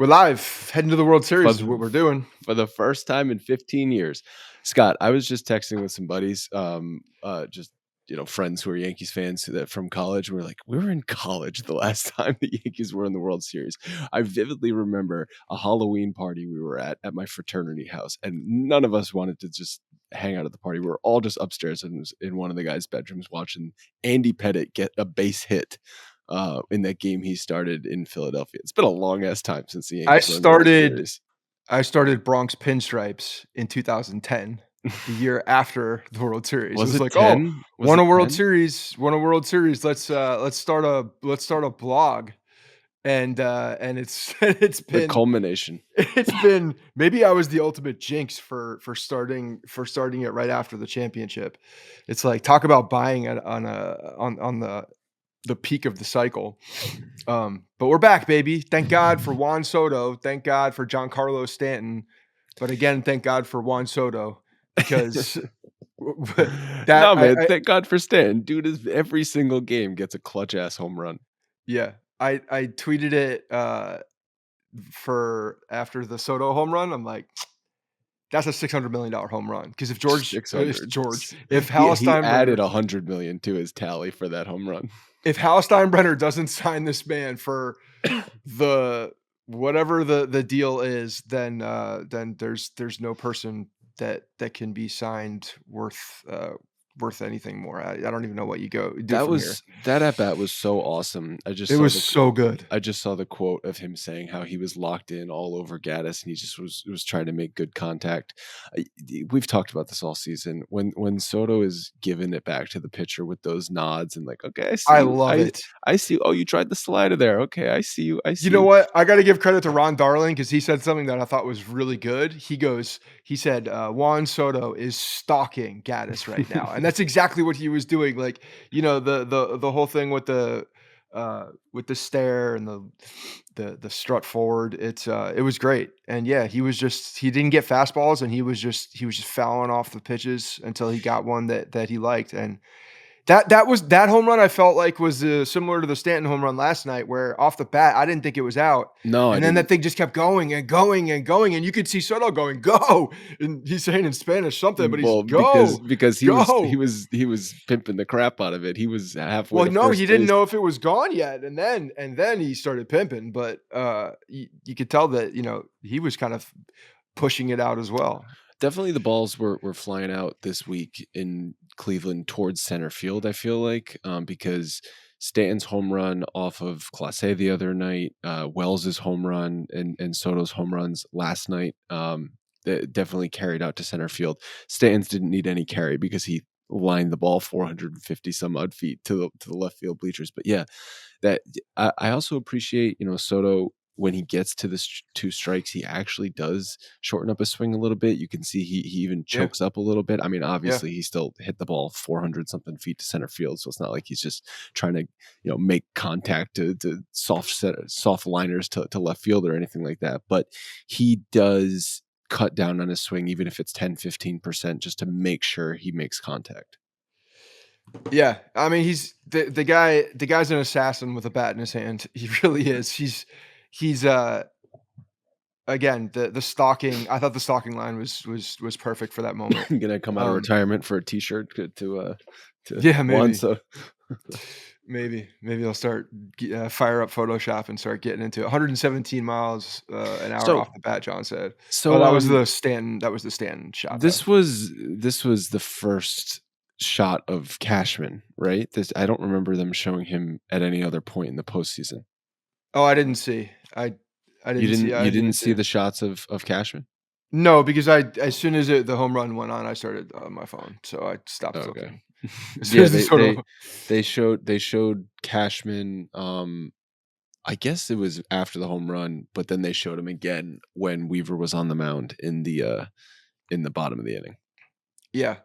We're live, heading to the World Series is the- what we're doing. For the first time in 15 years. Scott, I was just texting with some buddies, just friends who are Yankees fans from college. We were in college the last time the Yankees were in the World Series. I vividly remember a Halloween party we were at my fraternity house, and none of us wanted to just hang out at the party. We were all just upstairs in one of the guys' bedrooms watching Andy Pettitte get a base hit in that game he started in Philadelphia. It's been a long ass time since the Yankees were in the World Series. I started Bronx Pinstripes in 2010, the year after the World Series. Was it was it like, 10? won a World Series. Let's start a blog, and it's The been culmination. It's been maybe I was the ultimate jinx for starting it right after the championship. It's like talk about buying it on the peak of the cycle. But we're back, baby. Thank God for Juan Soto. Thank God for Giancarlo Stanton. But again, thank God for Juan Soto because Thank God for Stanton. Dude is every single game gets a clutch ass home run. Yeah. I tweeted it for after the Soto home run. I'm like, that's a $600 million home run. Because if he added $100 million to his tally for that home run. If Hal Steinbrenner doesn't sign this man for the whatever the deal is, then there's no person that can be signed worth anything more. I don't even know what you do from here. That at bat was so awesome. It was so good. I just saw the quote of him saying how he was locked in all over Gaddis and he just was trying to make good contact. We've talked about this all season. When Soto is giving it back to the pitcher with those nods and like, okay, I see. I love it. I see. Oh, you tried the slider there. Okay, I see you. I see. You know what? I got to give credit to Ron Darling because he said something that I thought was really good. He said, Juan Soto is stalking Gaddis right now. And that's exactly what he was doing. Like, the whole thing with the stare and the strut forward. It was great. And yeah, he didn't get fastballs and he was just fouling off the pitches until he got one that he liked. And that home run I felt like was similar to the Stanton home run last night, where off the bat I didn't think it was out. No, and then that thing just kept going and going and going, and you could see Soto going go, and he's saying in Spanish something, but he's go because he was pimping the crap out of it. He was halfway. Well, no, he didn't know if it was gone yet, and then he started pimping, but you could tell that he was kind of pushing it out as well. Definitely the balls were flying out this week in Cleveland towards center field, I feel like, because Stanton's home run off of Clase the other night, Wells' home run and Soto's home runs last night definitely carried out to center field. Stanton's didn't need any carry because he lined the ball 450 some odd feet to the left field bleachers. But yeah, that I also appreciate, Soto, when he gets to the two strikes, he actually does shorten up his swing a little bit. You can see he even chokes up a little bit. I mean, obviously he still hit the ball 400 something feet to center field. So it's not like he's just trying to, make contact to soft liners to left field or anything like that. But he does cut down on his swing, even if it's 10-15%, just to make sure he makes contact. Yeah. I mean, he's the guy's an assassin with a bat in his hand. He really is. He's again the stalking. I thought the stalking line was perfect for that moment. Gonna come out of retirement for a T-shirt to yeah, maybe. One, so. maybe they'll start fire up Photoshop and start getting into 117 miles an hour off the bat. John said. So that was the Stanton shot. This was the first shot of Cashman, right? I don't remember them showing him at any other point in the postseason. Oh, I didn't see. I didn't see the shots of Cashman? No, because as soon as the home run went on, I started on my phone, so I stopped looking. Yeah, they showed Cashman. I guess it was after the home run, but then they showed him again when Weaver was on the mound in the bottom of the inning. Yeah,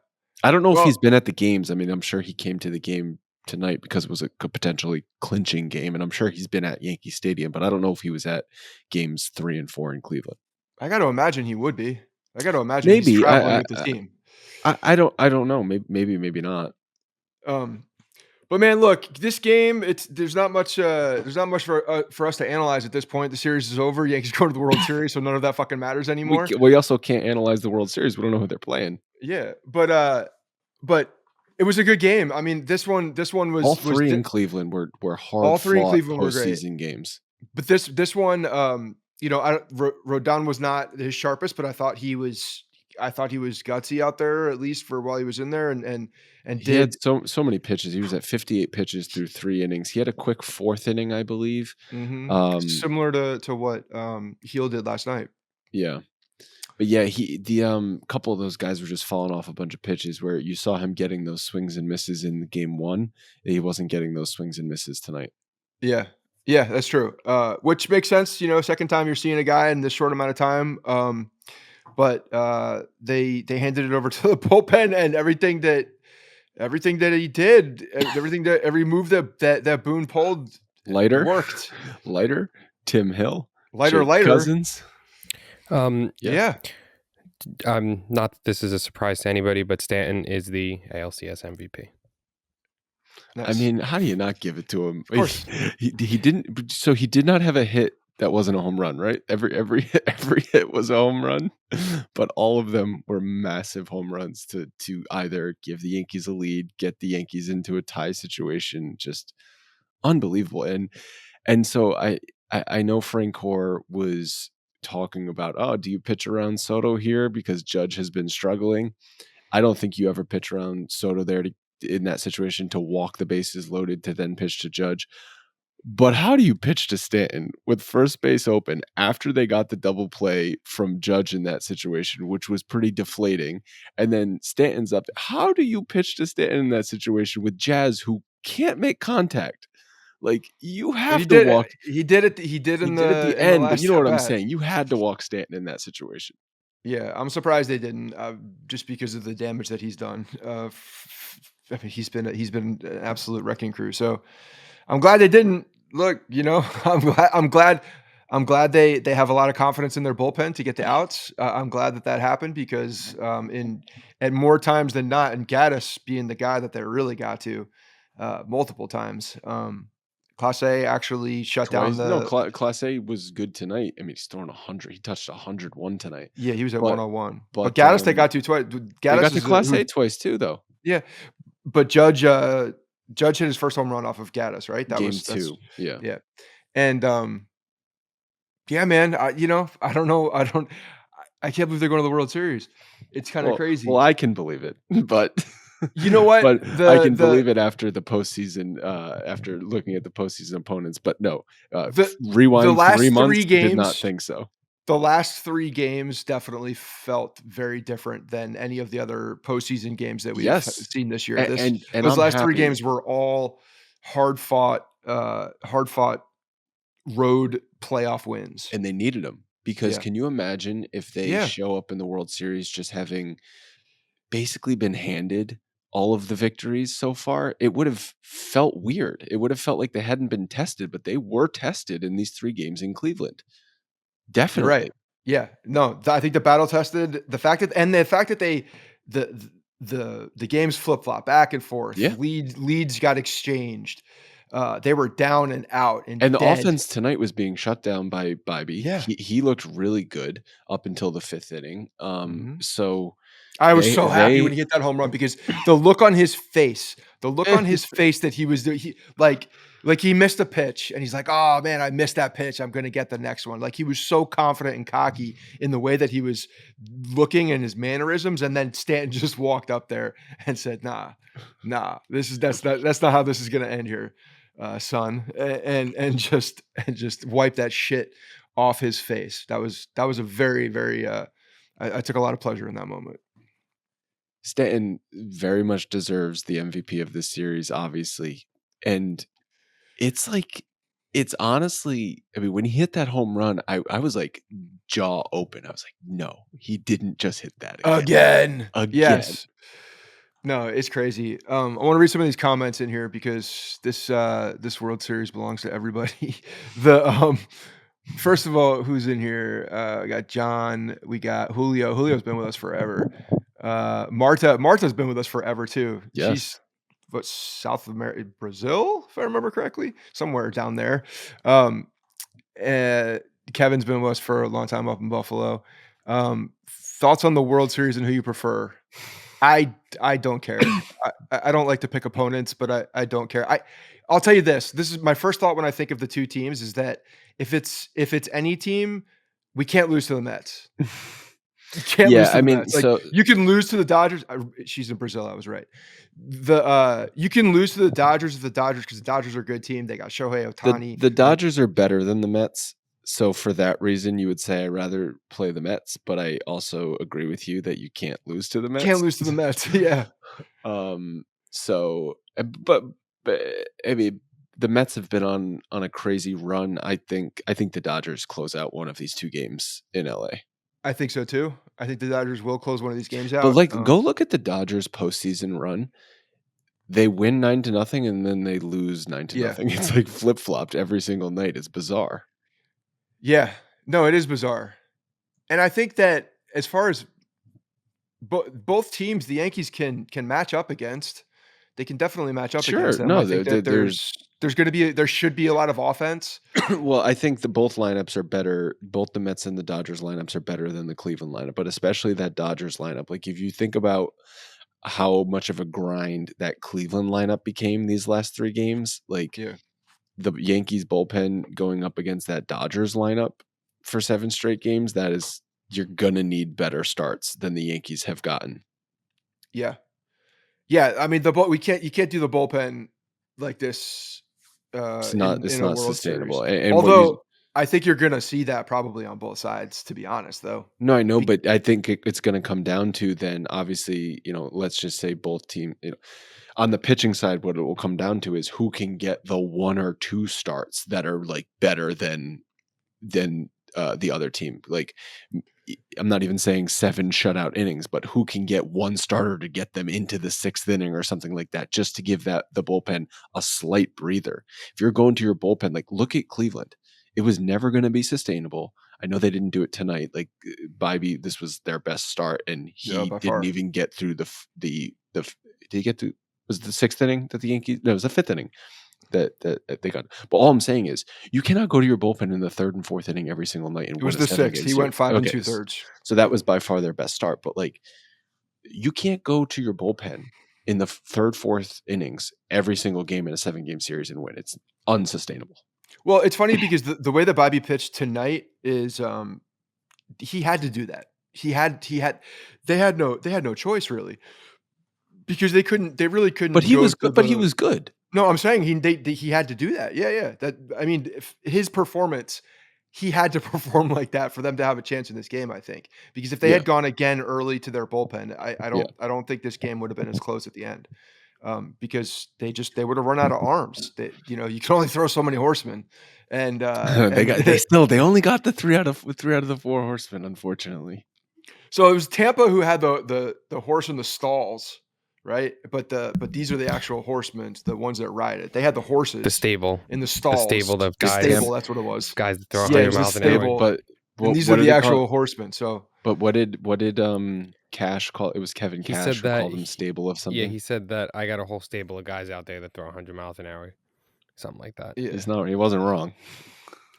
I don't know if he's been at the games. I mean, I'm sure he came to the game tonight because it was a potentially clinching game, and I'm sure he's been at Yankee Stadium, but I don't know if he was at games 3 and 4 in Cleveland. I got to imagine he would be. I got to imagine maybe he's traveling with the team. I don't know. Maybe not. But man, look, this game, there's not much for us to analyze at this point. The series is over. Yankees go to the World Series, so none of that fucking matters anymore. We also can't analyze the World Series. We don't know who they're playing. Yeah, but it was a good game. I mean, this one All was three in Cleveland were all hard three in fought Cleveland were great. postseason games. But this one, Rodon was not his sharpest, but I thought he was gutsy out there, at least for while he was in there, and He had did so many pitches. He was at 58 pitches through 3 innings. He had a quick 4th inning, I believe. similar to what Heel did last night. Yeah. But yeah, the couple of those guys were just falling off a bunch of pitches where you saw him getting those swings and misses in game 1. He wasn't getting those swings and misses tonight. Yeah. Yeah, that's true. Which makes sense, second time you're seeing a guy in this short amount of time. But they handed it over to the bullpen, and everything that he did, every move that Boone pulled worked. Lighter, Tim Hill, Lighter. Cousins. Yeah. Not that this is a surprise to anybody, but Stanton is the ALCS MVP. Nice. I mean, how do you not give it to him? Of course. He didn't. So he did not have a hit that wasn't a home run, right? Every hit was a home run, but all of them were massive home runs to either give the Yankees a lead, get the Yankees into a tie situation. Just unbelievable. And so I know Frank Hoare was talking about, oh, do you pitch around Soto here because Judge has been struggling? I don't think you ever pitch around Soto there in that situation to walk the bases loaded to then pitch to Judge. But how do you pitch to Stanton with first base open after they got the double play from Judge in that situation, which was pretty deflating? And then Stanton's up. How do you pitch to Stanton in that situation with Jazz, who can't make contact? Like, you have to walk. He did it. He did at the end, but you know what I'm saying. You had to walk Stanton in that situation. Yeah, I'm surprised they didn't, just because of the damage that he's done. I mean, he's been an absolute wrecking crew. So I'm glad they didn't. Look, I'm glad they have a lot of confidence in their bullpen to get the outs. I'm glad that happened because at more times than not, and Gaddis being the guy that they really got to multiple times. Class A actually shut down the. No, Class A was good tonight. I mean, he's throwing 100. He touched 101 tonight. Yeah, he was at 101. But Gaddis, they got to twice. They got to Class A twice too, though. Yeah, but Judge hit his first home run off of Gaddis, right? That Game was 2. Yeah. Yeah, and yeah, man. I don't know. I can't believe they're going to the World Series. It's kind of crazy. Well, I can believe it, but. You know what? But I can believe it after the postseason, after looking at the postseason opponents. But no, rewind 3 months, did not think so. The last 3 games definitely felt very different than any of the other postseason games that we've seen this year. And those last 3 games were all hard fought road playoff wins, and they needed them because can you imagine if they show up in the World Series just having basically been handed all of the victories so far? It would have felt weird. It would have felt like they hadn't been tested, but they were tested in these 3 games in Cleveland. Definitely. You're right. Yeah. No, I think the battle tested the fact that they the games flip-flop back and forth. Yeah. Leads got exchanged. They were down and out and the offense tonight was being shut down by Bibee. Yeah. He looked really good up until the 5th inning. So I was so happy when he hit that home run because the look on his face that he was doing, like he missed a pitch and he's like, oh man, I missed that pitch. I'm going to get the next one. Like he was so confident and cocky in the way that he was looking and his mannerisms. And then Stanton just walked up there and said, nah, that's not how this is going to end here, son. And just wipe that shit off his face. That was a very, very, I took a lot of pleasure in that moment. Stanton very much deserves the MVP of this series, obviously. And it's honestly, I mean, when he hit that home run, I was like jaw open. I was like, no, he didn't just hit that again. Yes. No, it's crazy. I want to read some of these comments in here because this World Series belongs to everybody. First of all, who's in here? We got John. We got Julio. Julio's been with us forever. Marta's been with us forever too. Yes. South America, Brazil, if I remember correctly, somewhere down there. Um, uh, Kevin's been with us for a long time up in Buffalo. Thoughts on the World Series and who you prefer? I don't care. I don't like to pick opponents, but I don't care. I'll tell you this. This is my first thought when I think of the two teams is that if it's any team, we can't lose to the Mets. You can't lose Yeah, to I the mean, Mets. Like so you can lose to the Dodgers. She's in Brazil. I was right. You can lose to the Dodgers because the Dodgers are a good team. They got Shohei Ohtani. the Like Dodgers are better than the Mets. So for that reason, you would say I'd rather play the Mets, but I also agree with you that you can't lose to the can't Mets. lose to the Mets. Yeah. But I mean, the Mets have been on a crazy run. I think the Dodgers close out one of these two games in LA. I think so too. I think the Dodgers will close one of these games But out. like, go look at the Dodgers postseason run. They win 9-0 and then they lose 9-0. Yeah. It's like flip flopped every single night. It's bizarre. Yeah. No, it is bizarre. And I think that as far as both teams, the Yankees can match up against. They can definitely match up Sure, against them. no, I think that there's there should be a lot of offense. well, I think both lineups are better. Both the Mets and the Dodgers lineups are better than the Cleveland lineup, but especially that Dodgers lineup. Like if you think about how much of a grind that Cleveland lineup became these last 3 games, like Yeah. the Yankees bullpen going up against that Dodgers lineup for 7 straight games, that is, you're gonna need better starts than the Yankees have gotten. Yeah. Yeah, I mean you can't do the bullpen like this It's in a not World sustainable. Series. And what you Although I think you're gonna see that probably on both sides, to be honest, though. No, I know, Be- but I think it's going to come down to then obviously, let's just say both team, on the pitching side, what it will come down to is who can get the 1 or 2 starts that are like better than the other team. Like I'm not even saying 7 shutout innings, but who can get one starter to get them into the 6th inning or something like that, just to give the bullpen a slight breather. If you're going to your bullpen, like look at Cleveland, it was never going to be sustainable. I know they didn't do it tonight. Like Bybee, this was their best start, and Yeah, he by didn't far. even get through the did he get to, was it the 6th inning that the Yankees? No, it was the 5th inning that they got. But all I'm saying is you cannot go to your bullpen in the 3rd and 4th inning every single night and It was win a the 7 6th. game He series. went 5 Okay, 2/3. so that was by far their best start. But like, you can't go to your bullpen in the 3rd, 4th innings every single game in a 7-game series and win. It's unsustainable. Well, it's funny because the way that Bobby pitched tonight is he had to do that. They had no choice really. Because they really But couldn't he go was to good. But he was good. No, I'm saying he had to do that. Yeah, yeah. I mean, if his performance, he had to perform like that for them to have a chance in this game, I think. Because if they Yeah. had gone again early to their bullpen, I Yeah. don't think this game would have been as close at the end. Because they would have run out of arms. You can only throw so many horsemen. And they only got the 3 out of the 4 horsemen, unfortunately. So it was Tampa who had the horse in the stalls, right? But these are the actual horsemen, the ones that ride it. They had the horses, The stable. in the stalls. The stable of guys. The stable, that's what it was. Guys that throw Yeah, 100 it was the miles an hour. stable. But And these what are did the they call actual it? horsemen. So, But what did Cash call? It was Kevin He Cash said who that called them stable of something. Yeah, he said that I got a whole stable of guys out there that throw 100 miles an hour. Something like that. yeah. He wasn't wrong.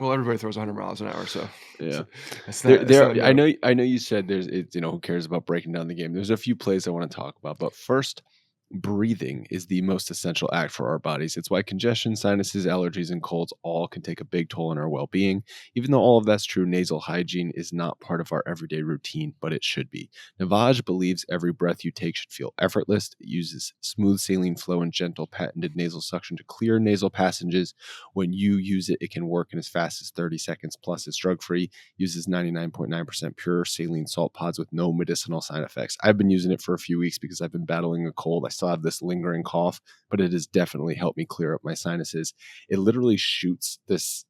Well, everybody throws 100 miles an hour, so Yeah. it's not, I know you said who cares about breaking down the game. There's a few plays I want to talk about, but first, breathing is the most essential act for our bodies. It's why congestion, sinuses, allergies, and colds all can take a big toll on our well-being. Even though all of that's true, nasal hygiene is not part of our everyday routine, but it should be. Navage believes every breath you take should feel effortless. It uses smooth saline flow and gentle patented nasal suction to clear nasal passages. When you use it, it can work in as fast as 30 seconds. Plus, it's drug-free, uses 99.9% pure saline salt pods with no medicinal side effects. I've been using it for a few weeks because I've been battling a cold. I still have this lingering cough, but it has definitely helped me clear up my sinuses. It literally shoots this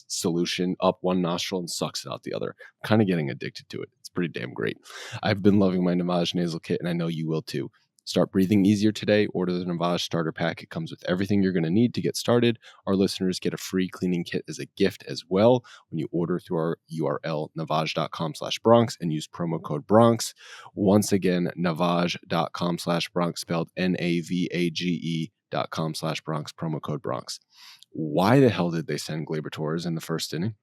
solution up one nostril and sucks it out the other. I'm kind of getting addicted to it. It's pretty damn great. I've been loving my Navage nasal kit, and I know you will too. Start breathing easier today. Order the Navage starter pack. It comes with everything you're going to need to get started. Our listeners get a free cleaning kit as a gift as well when you order through our URL, navage.com/Bronx, and use promo code Bronx. Once again, navage.com/Bronx, spelled NAVAGE.com/Bronx, promo code Bronx. Why the hell did they send Gleyber Torres in the first inning?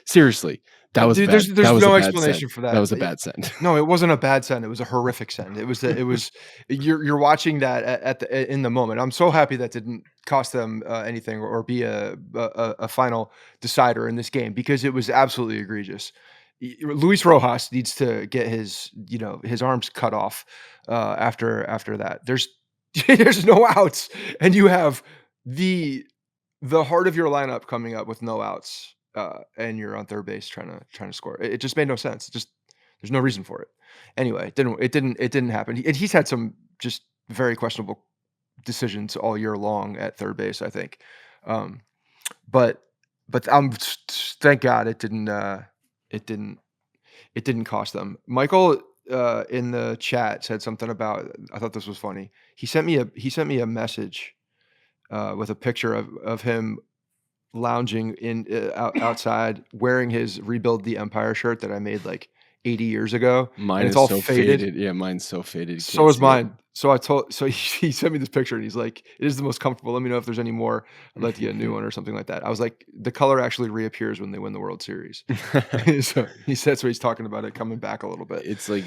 Seriously, that was Dude, bad. there's That was no a bad explanation send. for that. That was a bad send. No, it wasn't a bad send. It was a horrific send. It was you're watching that at the in the moment. I'm so happy that didn't cost them anything or be a final decider in this game because it was absolutely egregious. Luis Rojas needs to get his arms cut off after that. There's there's no outs, and you have the heart of your lineup coming up with no outs, and you're on third base trying to score. It just made no sense. Just there's no reason for it. Anyway, it didn't happen. And he's had some just very questionable decisions all year long at third base, I think. Um, but thank God it didn't it didn't cost them. Michael in the chat said something about, I thought this was funny. He sent me a message with a picture of him lounging in outside wearing his Rebuild the Empire shirt that I made like 80 years ago. Mine And it's is all so faded. Yeah, mine's so faded. You So can't is see it. mine. So he sent me this picture and he's like, it is the most comfortable. Let me know if there's any more. I'd like to get a new one or something like that. I was like, the color actually reappears when they win the World Series. So he said, so he's talking about it coming back a little bit. It's like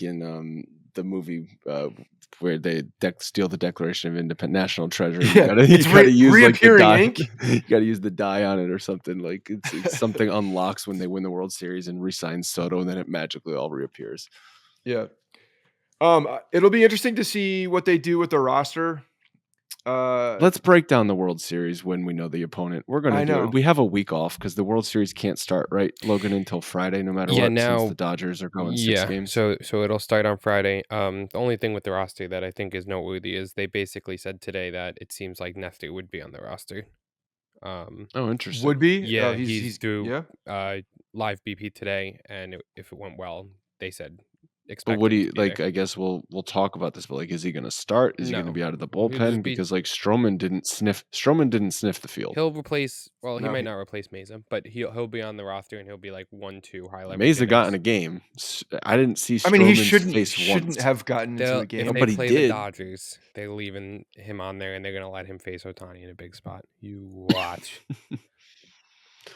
in the movie where they steal the Declaration of Independence, National Treasure. You Yeah, gotta it's use like the reappearing dye. ink. You gotta use the dye on it or something. Like it's something unlocks when they win the World Series and re-sign Soto, and then it magically all reappears. Yeah. It'll be interesting to see what they do with the roster. Let's break down the World Series when we know the opponent. We're gonna I do know. it. We have a week off because the World Series can't start, right, Logan, until Friday, no matter what. now Since the Dodgers are going 6 games. So it'll start on Friday. The only thing with the roster that I think is noteworthy is they basically said today that it seems like Nestor would be on the roster. Oh, interesting. Would be. Yeah, He's he's through yeah. live BP today, and if it went well, they said But expect what do him you to be like? there. I guess we'll talk about this, but like, is he going to start? Is he going to No. be out of the He'll just bullpen? be- Because like Stroman didn't sniff the field. He'll replace. Well, he No, might not replace Mesa, but he'll be on the roster and he'll be like 1-2 high leverage. Mesa got in a innings. game. I didn't see I mean, he Stroman's face shouldn't once. have gotten into They'll a if game. they but he play the did. Dodgers, they're leaving him on there and they're gonna let him face Ohtani in a big spot. You watch.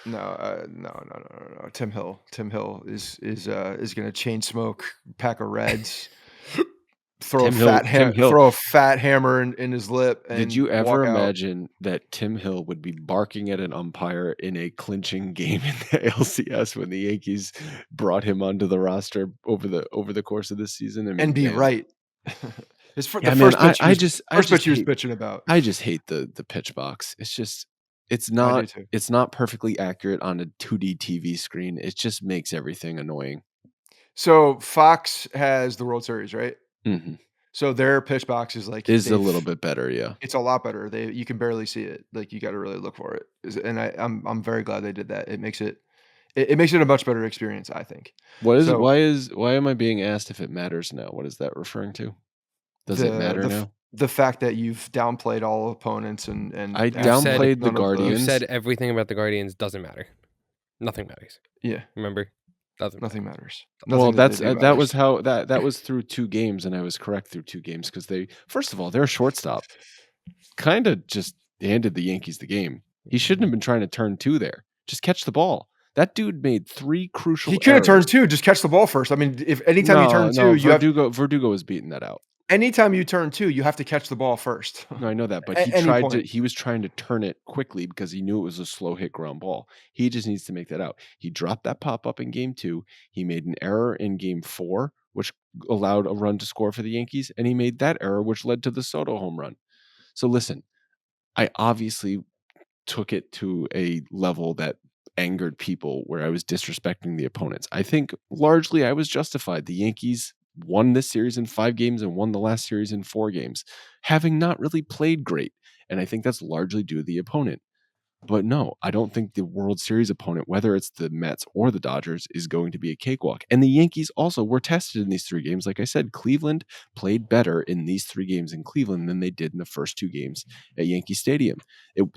No. Tim Hill is going to chain smoke pack of Reds, throw a fat hammer in his lip. And Did you ever walk out. imagine that Tim Hill would be barking at an umpire in a clinching game in the ALCS when the Yankees brought him onto the roster over the course of this season? I mean, and be man. right? The Yeah, first man, pitch he was hate- bitching about. I just hate the pitch box. It's just I do too. it's not perfectly accurate on a 2D TV screen. It just makes everything annoying. So Fox has the World Series, right? Mhm. So their pitch box is like Is a little bit better, yeah. It's a lot better. You can barely see it. Like you got to really look for it. And I'm very glad they did that. It makes it a much better experience, I think. Why am I being asked if it matters now? What is that referring to? Does it matter now? The fact that you've downplayed all opponents and I have downplayed the none of Guardians. You said everything about the Guardians doesn't matter. Nothing matters. Yeah, Remember? nothing matters. Well, Nothing they do that was matters. how that was through 2 games, and I was correct through 2 games because they first of all their shortstop kind of just handed the Yankees the game. He shouldn't have been trying to turn 2 there. Just catch the ball. That dude made 3 crucial. He could have turned errors. 2. Just catch the ball first. I mean, if anytime you turn 2, you have Verdugo was beating that out. anytime you turn 2, you have to catch the ball first. No, I know that, but he was trying to turn it quickly because he knew it was a slow hit ground ball. He just needs to make that out. He dropped that pop up in game 2. He made an error in game 4, which allowed a run to score for the Yankees, and he made that error, which led to the Soto home run. So listen, I obviously took it to a level that angered people where I was disrespecting the opponents. I think largely I was justified. The Yankees won this series in 5 games and won the last series in 4 games, having not really played great. And I think that's largely due to the opponent. But no, I don't think the World Series opponent, whether it's the Mets or the Dodgers, is going to be a cakewalk. And the Yankees also were tested in these 3 games. Like I said, Cleveland played better in these 3 games in Cleveland than they did in the first 2 games at Yankee Stadium.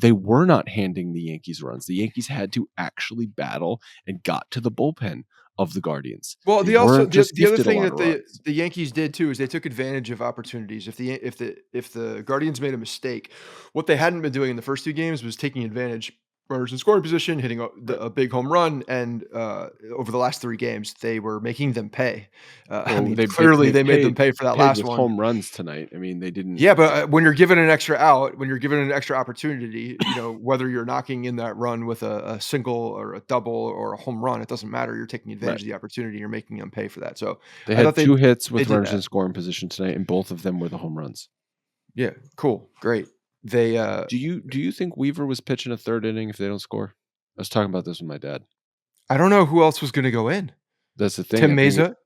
They were not handing the Yankees runs. The Yankees had to actually battle and got to the bullpen of the Guardians. Well, They the also weren't just the other gifted a thing lot that of the runs. the Yankees did too is they took advantage of opportunities. If the Guardians made a mistake, what they hadn't been doing in the first 2 games was taking advantage, runners in scoring position, hitting Right. a big home run, and over the last 3 games, they were making them pay. I Well, mean, clearly they they made them pay for that paid last with one. home runs tonight. I mean, they didn't. Yeah, but, when you're given an extra out, when you're given an extra opportunity, whether you're knocking in that run with a single or a double or a home run, it doesn't matter. You're taking Right. advantage of the opportunity. You're making them pay for that. So, They I thought had 2 hits they with did runners in that. scoring position tonight, and both of them were the home runs. Yeah, cool, great. They, Do you think Weaver was pitching a 3rd inning if they don't score? I was talking about this with my dad. I don't know who else was gonna go in. That's the thing. Tim I think Mesa?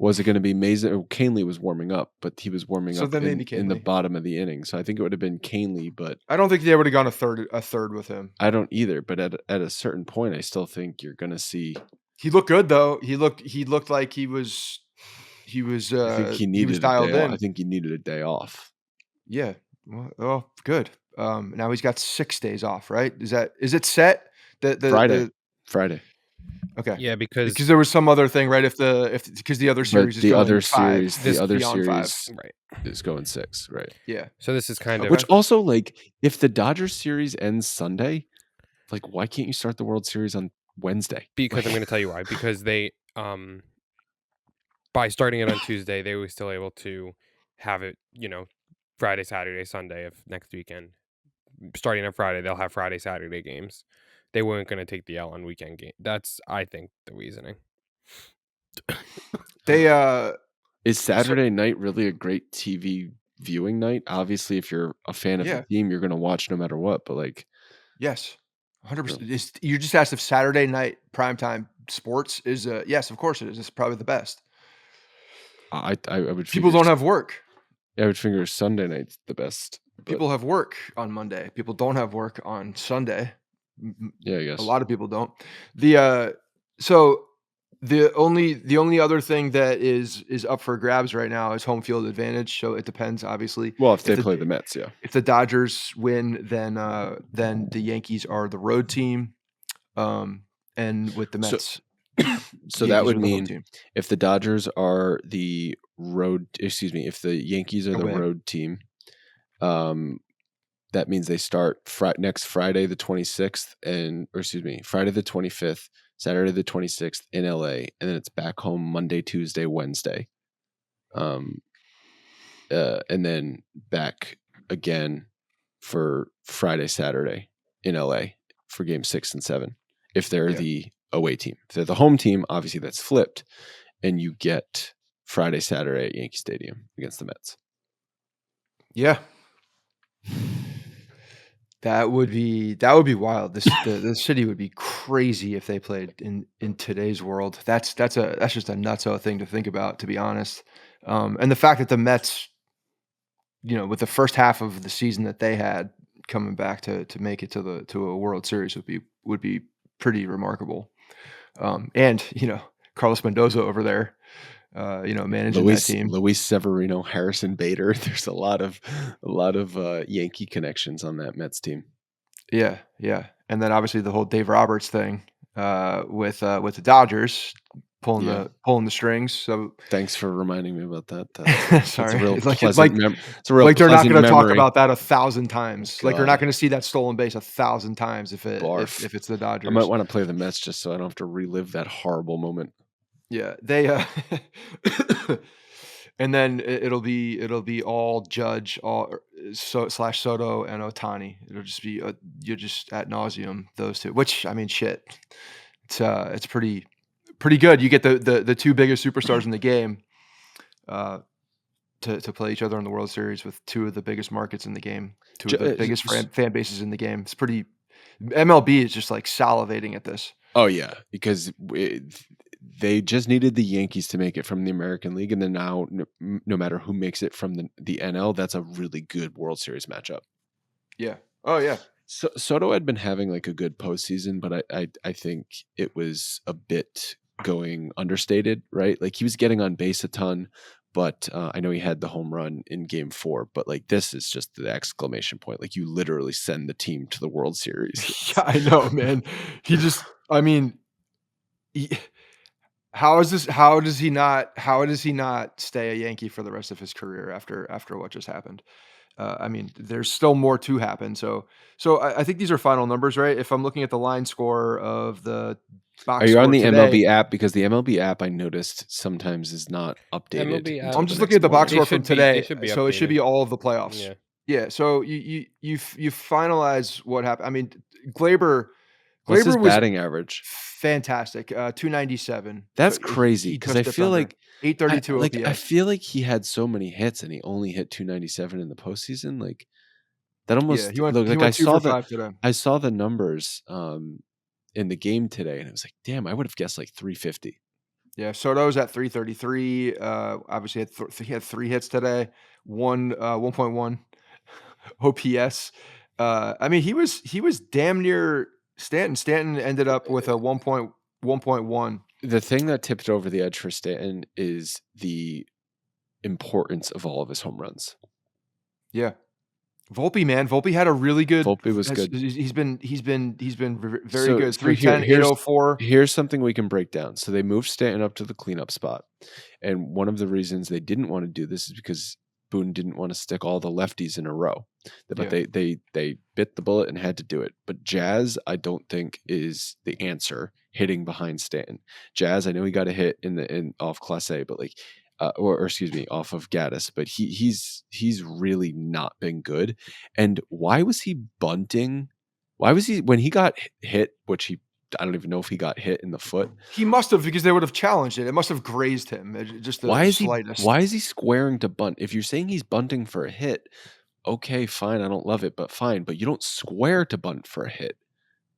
was it going to be Mason? Oh, Canely was warming up, but he was warming So up then maybe in the Canley. bottom of the inning. So I think it would have been Canely, but I don't think they would've gone a third with him. I don't either. But at a certain point, I still think you're going to see. He looked good though. He looked like he was, I think he he was needed a day dialed off. I in. think he needed a day off. Yeah. Well, oh, good. Now he's got 6 days off, right? Is it set? Friday, The Friday. Okay. Yeah, because Because there was some other thing, right? If because the other But series is going 5, this beyond 5. right. is going 6, right? Yeah. So this is kind Okay. of Which also, like, if the Dodgers series ends Sunday, like, why can't you start the World Series on Wednesday? because I'm Like, going to tell you why. Because they by starting it on Tuesday, they were still able to have it, Friday, Saturday, Sunday of next weekend. Starting on Friday, they'll have Friday, Saturday games. They weren't going to take the L on weekend game. That's, I think, the reasoning. They is so Saturday night really a great TV viewing night? Obviously, if you're a fan of the yeah. team, you're going to watch no matter what. But like, Yes. you know, 100%. You just asked if Saturday night primetime sports is, yes, of course it is. It's probably the best. I would People figure don't have work. I would figure Sunday night's the best. But People have work on Monday. People don't have work on Sunday. yeah, I A guess. lot of people don't. The so the only other thing that is up for grabs right now is home field advantage. So it depends, obviously. Well, if they If the play the Mets, yeah. if the Dodgers win, then the Yankees are the road team. And with the So Mets, so the that Yankees would are the home mean team. if the Dodgers are the road, excuse me, if the Yankees are A the win. road team, that means they start next Friday the 26th Friday the 25th, Saturday the 26th in LA, and then it's back home Monday, Tuesday, Wednesday. And then back again for Friday, Saturday in LA for game 6 and 7. If they're Yeah. the away team. If they're the home team, obviously that's flipped, and you get Friday, Saturday at Yankee Stadium against the Mets. Yeah. That would be wild. The city would be crazy if they played in today's world. That's just a nutso thing to think about, to be honest. And the fact that the Mets, with the first half of the season that they had coming back to make it to a World Series would be pretty remarkable. And Carlos Mendoza over there, managing that team. Luis Severino, Harrison Bader. There's a lot of Yankee connections on that Mets team. Yeah, yeah. And then obviously the whole Dave Roberts thing with the Dodgers pulling the strings. So Thanks for reminding me about that. That's a sorry, real it's like pleasant it's a real like they're not pleasant going to talk memory. about that 1,000 times. Like they're not God, going to see that stolen base 1,000 times if barf. it's the I might Dodgers. want to play the Mets just so I don't have to relive that horrible moment. Yeah, they and then it'll be all Judge, all slash Soto and Otani. It'll just be you're just ad nauseum those two. Which I mean, shit, it's pretty good. You get the 2 biggest superstars in the game to play each other in the World Series with 2 of the biggest markets in the game, 2 of the biggest fan bases in the game. It's pretty. MLB is just like salivating at this. Oh yeah, because they just needed the Yankees to make it from the American League, and then now no matter who makes it from the NL, that's a really good World Series matchup. Yeah. Oh yeah. So Soto had been having like a good postseason, but I think it was a bit going understated, right? Like he was getting on base a ton, but I know he had the home run in Game 4. But like this is just the exclamation point. Like you literally send the team to the World Series. Yeah, I know, man. I mean, how does he not stay a Yankee for the rest of his career after what just happened? I mean, there's still more to happen. So I think these are final numbers, right? If I'm looking at the line score of the Are box you on score the today, MLB app? Because the MLB app I noticed sometimes is not updated MLB app- until I'm the just looking next at the box morning. score from They today, should be so it should be updated. all of the playoffs. Yeah. Yeah. So you finalize what happened. I mean, Glaber What's his was batting average? fantastic. 297. That's crazy He because I just dipped feel under like 832 I OPS. feel like he had so many hits and he only hit 297 in the postseason. Like that Yeah, almost look he like went 2 for 5 today. I saw the numbers in the game today and it was like, damn, I would have guessed like 350. Yeah, Soto's at 333. Obviously he had 3 hits today, 1.1 OPS. I mean, he was damn near Stanton. Stanton ended up with a 1.1. The thing that tipped over the edge for Stanton is the importance of all of his home runs. Yeah. Volpe, man. Volpe had a really good Volpe was good. He's been very good. So here, 310, 804. here's something we can break down. So they moved Stanton up to the cleanup spot. And one of the reasons they didn't want to do this is because Boone didn't want to stick all the lefties in a row. But Yeah. they bit the bullet and had to do it. But Jazz, I don't think is the answer hitting behind Stanton. Jazz, I know he got a hit in off Clase, but like or excuse me, off of Gaddis, but he's really not been good. And why was he bunting? Why was he when he got hit? Which I don't even know if he got hit in the foot. He must have, because they would have challenged it. It must have grazed him. Just the slightest. Why is he squaring to bunt? If you're saying he's bunting for a hit, okay, fine, I don't love it, but fine. But you don't square to bunt for a hit.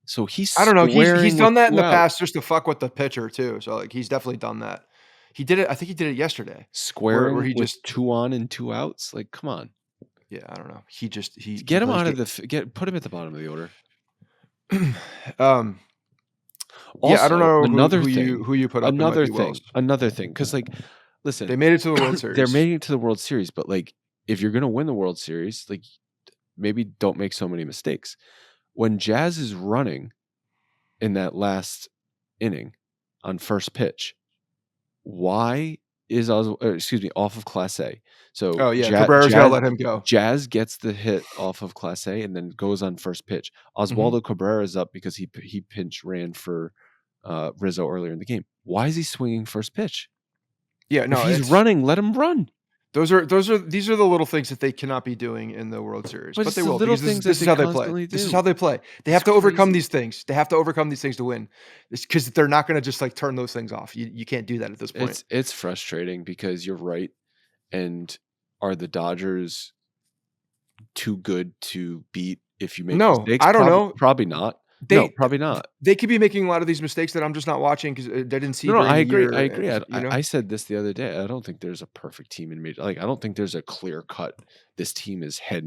So he's I don't know. He's squaring done with that in the 2 past just to fuck with the pitcher too. So like he's definitely done that. He did it. I think he did it yesterday. squaring where he with just 2 on and 2 outs. Like, come on, Yeah, I don't know. He get him plays out of put him at the bottom of the order. Also, yeah, I don't know who you put up. Another thing, because like, listen, They made it to the World Series. They're making it to the World Series, but like, if you're gonna win the World Series, like, maybe don't make so many mistakes. When Jazz is running in that last inning on first pitch, why is off of Class A? So Cabrera's gotta let him go. Jazz gets the hit off of Class A and then goes on first pitch. Oswaldo Cabrera is up because he pinch ran for Rizzo earlier in the game. Why is he swinging first pitch? Yeah, no, if he's running, let him run. These are the little things that they cannot be doing in the World Series, but they will. Little Because things this is how they play. This is how they play. They have to overcome these things. They have to overcome these things to win. Because they're not going to just like turn those things off. You can't do that at this point. It's frustrating because you're right. And are the Dodgers too good to beat if you make mistakes? I don't know. Probably not. Probably not. They could be making a lot of these mistakes that I'm just not watching because they didn't see. No, I agree. I agree. I said this the other day. I don't think there's a perfect team in major. Like, I don't think there's a clear cut. This team is head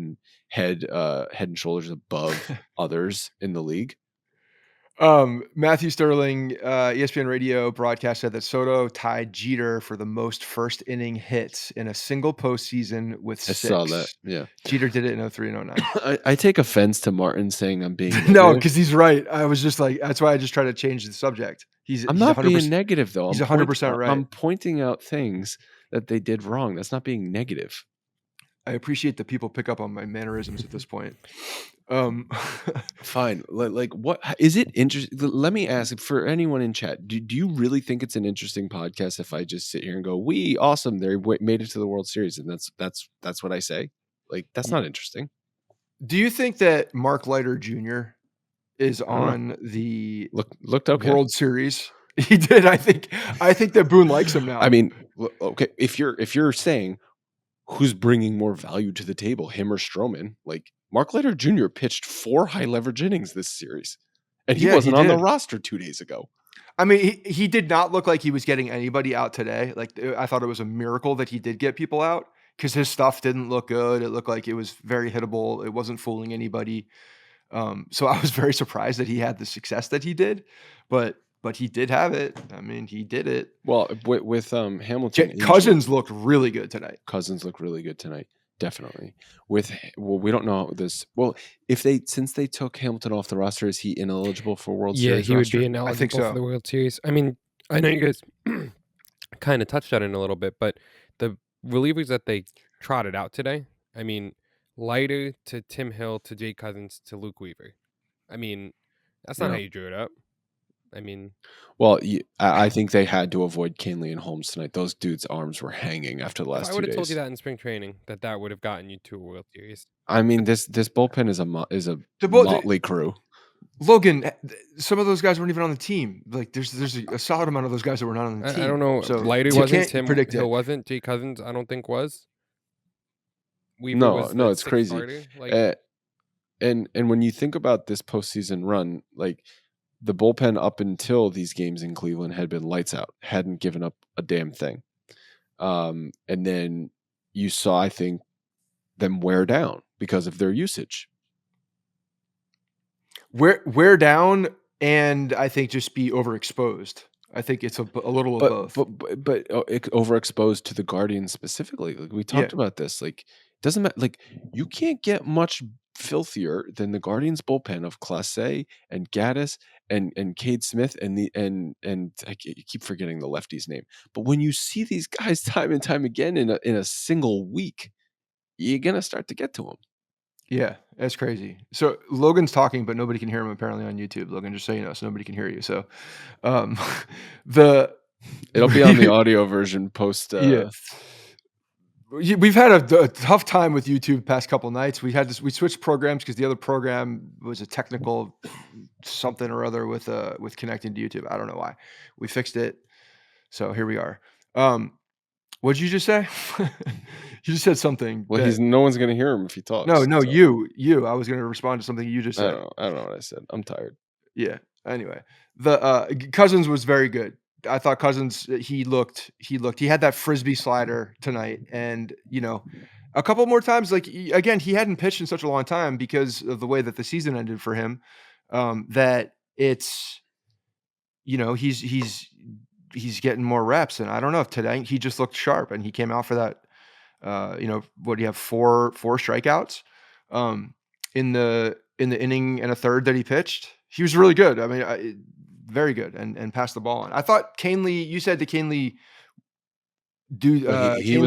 and shoulders above others in the league. Matthew Sterling, ESPN radio broadcast said that Soto tied Jeter for the most first inning hits in a single postseason with 6. I saw that. Yeah. Jeter did it in 03 and 09. I take offense to Martin saying I'm being negative. No, because he's right. I was just like, that's why I just try to change the subject. I'm not being negative though. He's 100% right. I'm pointing out things that they did wrong. That's not being negative. I appreciate that people pick up on my mannerisms at this point. Fine. Like, what is it interesting? Let me ask for anyone in chat. Do you really think it's an interesting podcast if I just sit here and go, "We awesome, they made it to the World Series," and that's what I say? Like, that's not interesting. Do you think that Mark Leiter Jr. is on the looked okay. World Series? He did. I think that Boone likes him now. I mean, okay, if you're saying who's bringing more value to the table, him or Stroman, like, Mark Leiter Jr. pitched 4 high leverage innings this series, and he wasn't on the roster 2 days ago. I mean, he did not look like he was getting anybody out today. Like, I thought it was a miracle that he did get people out because his stuff didn't look good. It looked like it was very hittable. It wasn't fooling anybody. So I was very surprised that he had the success that he did, but he did have it. I mean, he did it. Well, with Hamilton injured, Cousins looked really good tonight. Cousins looked really good tonight. Definitely. We don't know this. Well, since they took Hamilton off the roster, is he ineligible for World Yeah, Series he would roster? be I think ineligible so. for the World Series. I mean, I know you guys kind of touched on it a little bit, but the relievers that they trotted out today, I mean, Leiter to Tim Hill to Jake Cousins to Luke Weaver. I mean, that's not how Yeah. you drew it up. I mean, Well, I think they had to avoid Canley and Holmes tonight. Those dudes' arms were hanging after the if last I 2 would have told you days. that in spring training, that would have gotten you to a World Series. I mean, this bullpen is a The motley crew. Logan, some of those guys weren't even on the team. Like, there's a solid amount of those guys that were not on the team. I don't know. So Leiter you wasn't. can't Tim predict Hill it. wasn't. Jake Cousins, I don't think was. Weaver was No, the it's sixth crazy. starter. Like, And when you think about this postseason run, like the bullpen up until these games in Cleveland had been lights out, hadn't given up a damn thing. And then you saw, I think, them wear down because of their usage. Wear down, and I think just be overexposed. I think it's a little of both. But overexposed to the Guardians specifically. Like we talked about this. Like doesn't matter. Like you can't get much filthier than the Guardians bullpen of Clase and Gaddis and Cade Smith and I keep forgetting the lefty's name. But when you see these guys time and time again in a single week, you're gonna start to get to them. Yeah, that's crazy. So Logan's talking, but nobody can hear him apparently on YouTube. Logan, just so you know, so nobody can hear you. So, It'll be on the audio version post. Yeah. We've had a tough time with YouTube past couple nights. We switched programs because the other program was a technical something or other with connecting to YouTube. I don't know why. We fixed it, so here we are. What did you just say? You just said something. Well, no one's gonna hear him if he talks. No, so. you. I was gonna respond to something you just said. I don't know what I said. I'm tired. Yeah. Anyway, the Cousins was very good. I thought Cousins he had that frisbee slider tonight, and a couple more times. Like again, he hadn't pitched in such a long time because of the way that the season ended for him. That it's he's getting more reps, and I don't know if today he just looked sharp, and he came out for that. What do you have? Four strikeouts in the inning and a third that he pitched. He was really good. I mean, very good, and passed the ball on. I thought Canley. You said to Canley, He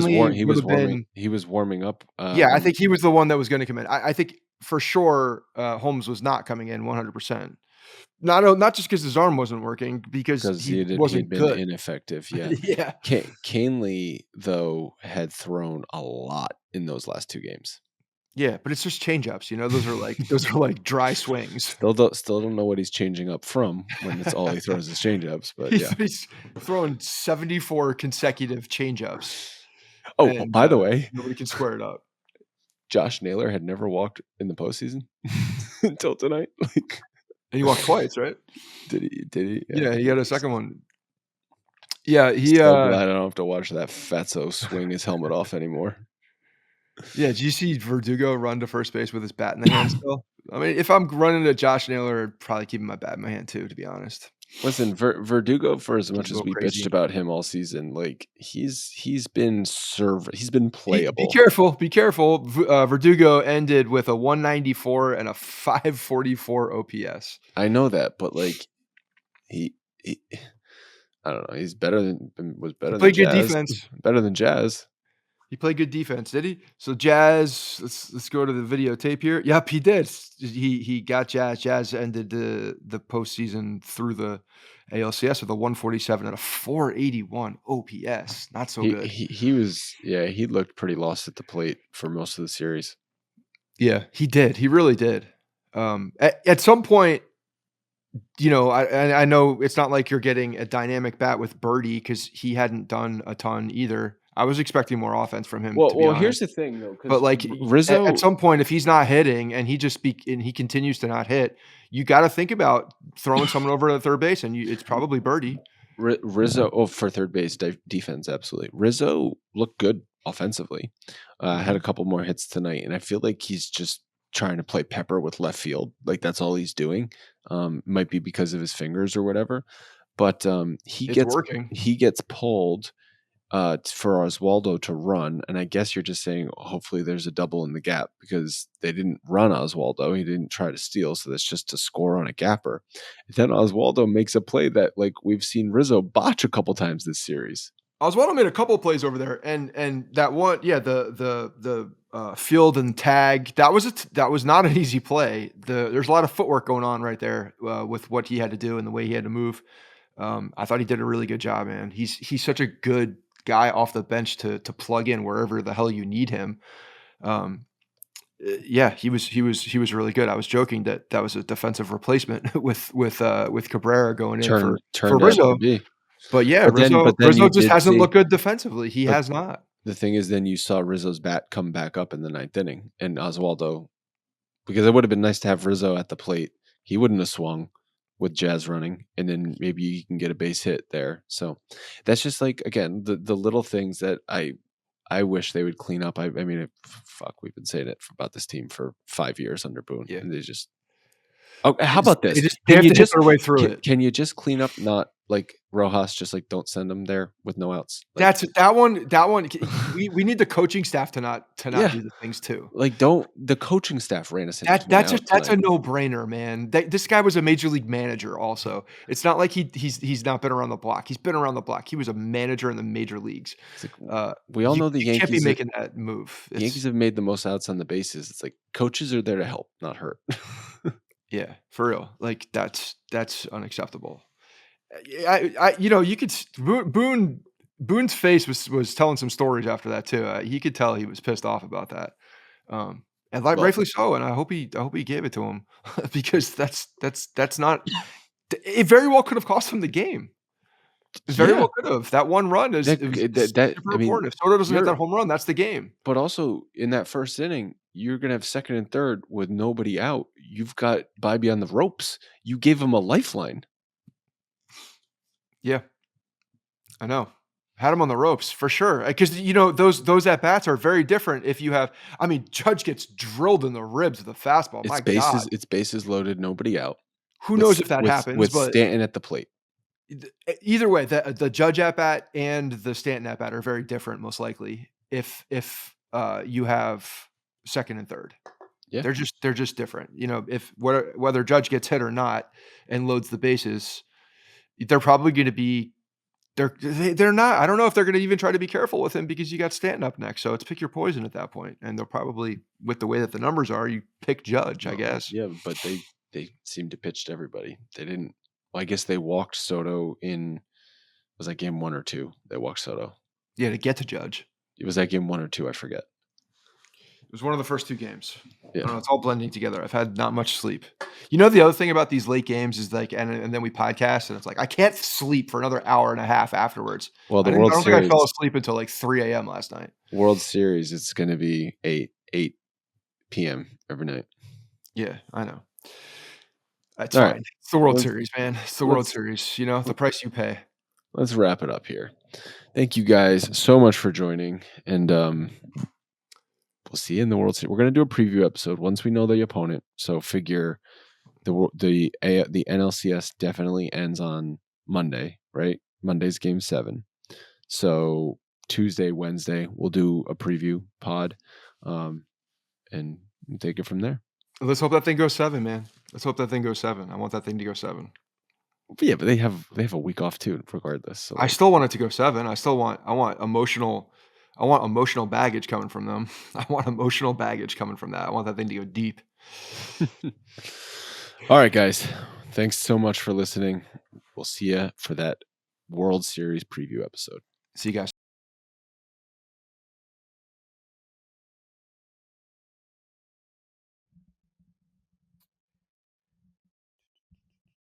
was warming up. Yeah, I think he was the one that was going to come in. I think for sure Holmes was not coming in 100%. Not just because his arm wasn't working, because he wasn't been good. ineffective. Yeah, Yeah. Canley though had thrown a lot in those last 2 games. Yeah, but it's just changeups. Those are like dry swings. Still don't know what he's changing up from when it's all he throws is changeups. But yeah, he's throwing 74 consecutive changeups. Oh, and, by the way, nobody can square it up. Josh Naylor had never walked in the postseason until tonight. Like, and he walked twice, right? Did he? Yeah, he got a second one. Yeah, he. So glad I don't have to watch that fatso swing his helmet off anymore. Yeah, did you see Verdugo run to first base with his bat in the hand still? I mean, if I'm running to Josh Naylor, I'd probably keeping my bat in my hand too, to be honest. Listen, Verdugo, for as much as we crazy. bitched about him all season, like he's been playable. Be careful. Verdugo ended with a 194 and a 544 OPS. I know that, but like he I don't know. He's better than Played good defense. Better than Jazz. He played good defense, did he? So Jazz, let's go to the videotape here. Yep, he did. He got Jazz. Jazz ended the postseason through the ALCS with a 147 and a 481 OPS. Not so good. He looked pretty lost at the plate for most of the series. Yeah, he did. He really did. At some point, I know it's not like you're getting a dynamic bat with Birdie because he hadn't done a ton either. I was expecting more offense from him. Well, here's the thing though. But like Rizzo, at some point, if he's not hitting and he continues to not hit, you got to think about throwing someone over to third base, and it's probably Birdie. Rizzo, for third base defense, absolutely. Rizzo looked good offensively. Had a couple more hits tonight, and I feel like he's just trying to play pepper with left field. Like that's all he's doing. Might be because of his fingers or whatever. But he It's gets working. pulled for Oswaldo to run, and I guess you're just saying hopefully there's a double in the gap because they didn't run Oswaldo. He didn't try to steal, so that's just to score on a gapper. And then Oswaldo makes a play that like we've seen Rizzo botch a couple times this series. Oswaldo made a couple of plays over there, and that one, yeah, the field and tag, that was not an easy play. There's a lot of footwork going on right there with what he had to do and the way he had to move. I thought he did a really good job, man. He's such a good guy off the bench to plug in wherever the hell you need him. Yeah, he was really good. I was joking that was a defensive replacement with Cabrera going in for Turned out Rizzo. to be. But yeah, But then Rizzo you just did hasn't see, looked good defensively. He but has not. the thing is, then you saw Rizzo's bat come back up in the 9th inning, and Oswaldo, because it would have been nice to have Rizzo at the plate. He wouldn't have swung with Jazz running, and then maybe you can get a base hit there. So that's just like, again, the little things that I wish they would clean up. I mean, fuck, we've been saying it about this team for 5 years under Boone, Yeah. and they just. Oh, how about this? They have to hit their way through it. Can you just clean up? Not like Rojas, just like don't send them there with no outs. Like, That's that one. We need the coaching staff to not do the things too. like don't the coaching staff ran us into That's a no brainer, man. This guy was a major league manager. Also, it's not like he's not been around the block. He's been around the block. He was a manager in the major leagues. Like, we all know the Yankees can't be making that move. The Yankees have made the most outs on the bases. It's like coaches are there to help, not hurt. Yeah, for real. Like that's unacceptable. You could Boone's face was telling some stories after that too. You could tell he was pissed off about that, and rightfully so. And I hope he gave it to him because that's not. It very well could have cost him the game. It very well could have. That one run is super important. If Soto doesn't hit that home run, that's the game. But also in that first inning, you're gonna have second and third with nobody out. You've got Bibee on the ropes. You gave him a lifeline. Yeah, I know. Had him on the ropes for sure. Because those at bats are very different. If you have, Judge gets drilled in the ribs with a fastball. My God, it's bases loaded, nobody out. Who knows if that happens? With but Stanton at the plate. Either way, the Judge at bat and the Stanton at bat are very different, most likely. If you have second and third, yeah, they're just different. If whether Judge gets hit or not and loads the bases, they're probably going to be. They're not. I don't know if they're going to even try to be careful with him because you got Stanton up next. So it's pick your poison at that point, and they'll probably, with the way that the numbers are, you pick Judge, I guess. Yeah, but they seemed to pitch to everybody. They didn't. Well, I guess they walked Soto in. Was that game 1 or 2? They walked Soto. Yeah, to get to Judge. It was that game 1 or 2. I forget. It was one of the first 2 games. Yeah, I don't know, it's all blending together. I've had not much sleep. The other thing about these late games is like, and then we podcast, and it's like I can't sleep for another hour and a half afterwards. Well, I don't think I fell asleep until like 3 a.m. last night. World Series, it's going to be 8 p.m. every night. Yeah, I know. That's fine. Right. It's the World Series, man. It's the World Series. The price you pay. Let's wrap it up here. Thank you guys so much for joining, and we'll see you in the World Series. We're going to do a preview episode once we know the opponent. So figure the NLCS definitely ends on Monday, right? Monday's game 7. So Tuesday, Wednesday, we'll do a preview pod, and take it from there. Let's hope that thing goes 7, man. Let's hope that thing goes 7. I want that thing to go 7. But yeah, but they have a week off too, regardless. So I still want it to go 7. I want emotional baggage coming from them. I want emotional baggage coming from that. I want that thing to go deep. All right, guys. Thanks so much for listening. We'll see you for that World Series preview episode. See you guys.